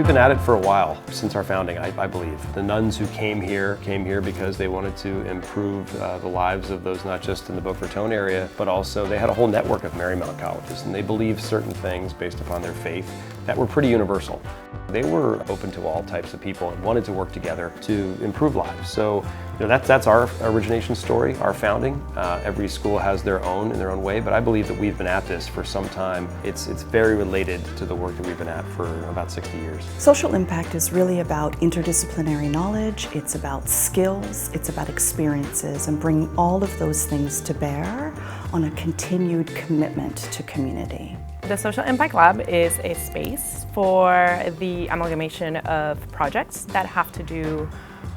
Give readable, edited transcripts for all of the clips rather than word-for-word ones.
We've been at it for a while, since our founding, I believe. The nuns who came here because they wanted to improve the lives of those not just in the Boca Raton area, but also they had a whole network of Marymount colleges, and they believed certain things based upon their faith that were pretty universal. They were open to all types of people and wanted to work together to improve lives. So that's our origination story, our founding. Every school has their own in their own way, but I believe that we've been at this for some time. It's very related to the work that we've been at for about 60 years. Social impact is really about interdisciplinary knowledge, it's about skills, it's about experiences, and bringing all of those things to bear on a continued commitment to community. The Social Impact Lab is a space for the amalgamation of projects that have to do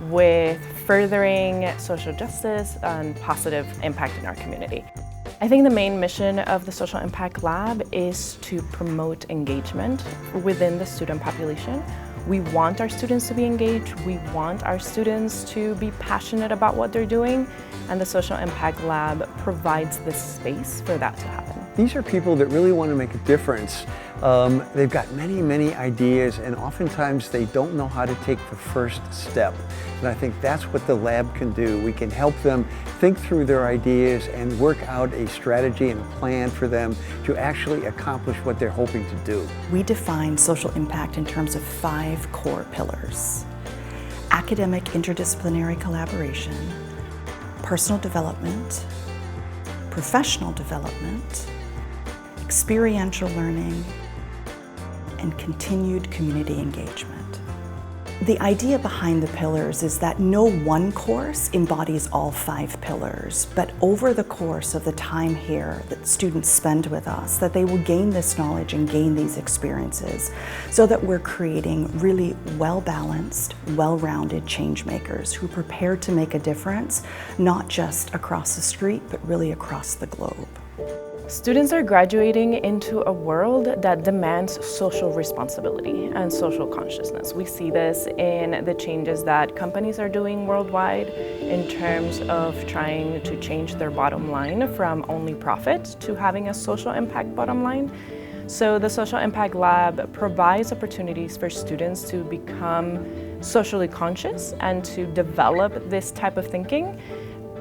with furthering social justice and positive impact in our community. I think the main mission of the Social Impact Lab is to promote engagement within the student population. We want our students to be engaged, we want our students to be passionate about what they're doing, and the Social Impact Lab provides the space for that to happen. These are people that really want to make a difference. They've got many ideas, and oftentimes they don't know how to take the first step. And I think that's what the lab can do. We can help them think through their ideas and work out a strategy and a plan for them to actually accomplish what they're hoping to do. We define social impact in terms of 5 core pillars: academic interdisciplinary collaboration, personal development, professional development, experiential learning, and continued community engagement. The idea behind the pillars is that no one course embodies all 5 pillars, but over the course of the time here that students spend with us, that they will gain this knowledge and gain these experiences so that we're creating really well-balanced, well-rounded change makers who are prepared to make a difference, not just across the street, but really across the globe. Students are graduating into a world that demands social responsibility and social consciousness. We see this in the changes that companies are doing worldwide in terms of trying to change their bottom line from only profit to having a social impact bottom line. So the Social Impact Lab provides opportunities for students to become socially conscious and to develop this type of thinking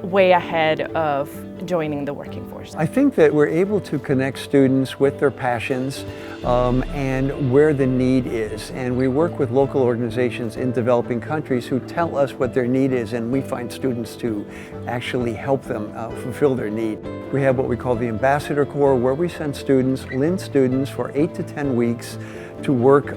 way ahead of joining the working force. I think that we're able to connect students with their passions and where the need is. And we work with local organizations in developing countries who tell us what their need is, and we find students to actually help them fulfill their need. We have what we call the Ambassador Corps, where we send students, Lynn students, for 8 to 10 weeks to work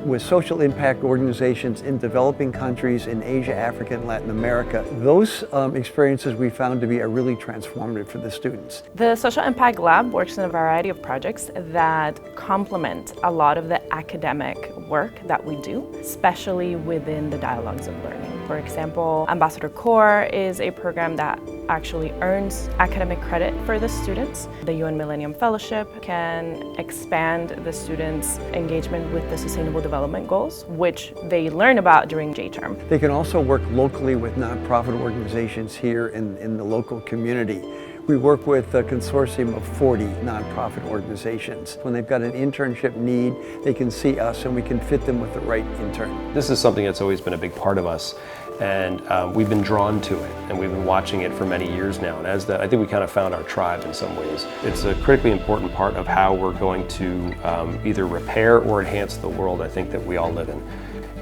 with social impact organizations in developing countries in Asia, Africa, and Latin America. Those experiences we found to be really transformative for the students. The Social Impact Lab works in a variety of projects that complement a lot of the academic work that we do, especially within the dialogues of learning. For example, Ambassador Corps is a program that actually earns academic credit for the students. The UN Millennium Fellowship can expand the students' engagement with the Sustainable Development Goals, which they learn about during J-term. They can also work locally with nonprofit organizations here in the local community. We work with a consortium of 40 nonprofit organizations. When they've got an internship need, they can see us and we can fit them with the right intern. This is something that's always been a big part of us, and we've been drawn to it, and we've been watching it for many years now. And as that, I think we kind of found our tribe in some ways. It's a critically important part of how we're going to either repair or enhance the world I think that we all live in.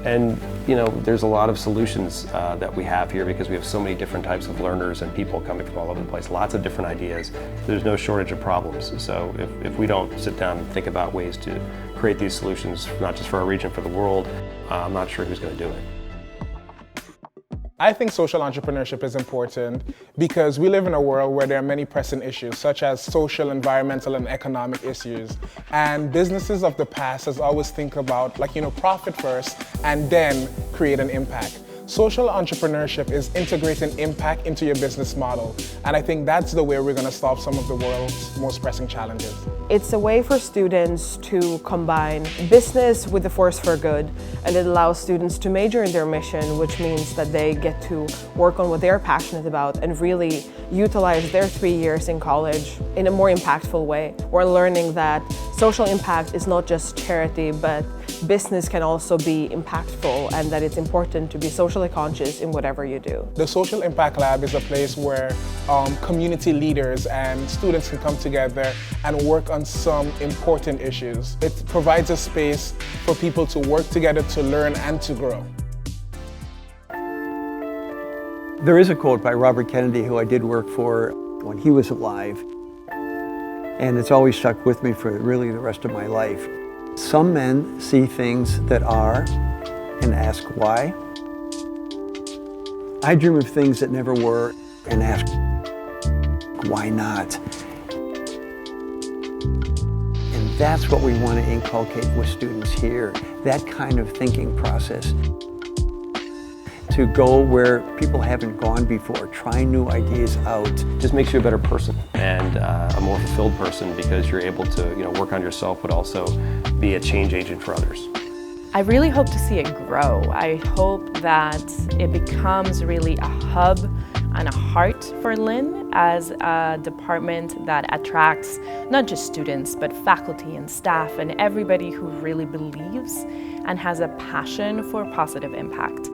And there's a lot of solutions that we have here because we have so many different types of learners and people coming from all over the place, lots of different ideas. There's no shortage of problems. So if we don't sit down and think about ways to create these solutions, not just for our region, for the world, I'm not sure who's going to do it. I think social entrepreneurship is important because we live in a world where there are many pressing issues, such as social, environmental, and economic issues. And businesses of the past has always think about, profit first and then create an impact. Social entrepreneurship is integrating impact into your business model. And I think that's the way we're going to solve some of the world's most pressing challenges. It's a way for students to combine business with the force for good, and it allows students to major in their mission, which means that they get to work on what they're passionate about and really utilize their 3 years in college in a more impactful way. We're learning that social social impact is not just charity, but business can also be impactful, and that it's important to be socially conscious in whatever you do. The Social Impact Lab is a place where community leaders and students can come together and work on some important issues. It provides a space for people to work together to learn and to grow. There is a quote by Robert Kennedy, who I did work for when he was alive, and it's always stuck with me for really the rest of my life. Some men see things that are and ask why. I dream of things that never were and ask why not. And that's what we want to inculcate with students here, that kind of thinking process. To go where people haven't gone before, try new ideas out. Just makes you a better person and a more fulfilled person, because you're able to work on yourself but also be a change agent for others. I really hope to see it grow. I hope that it becomes really a hub and a heart for Lynn as a department that attracts not just students, but faculty and staff and everybody who really believes and has a passion for positive impact.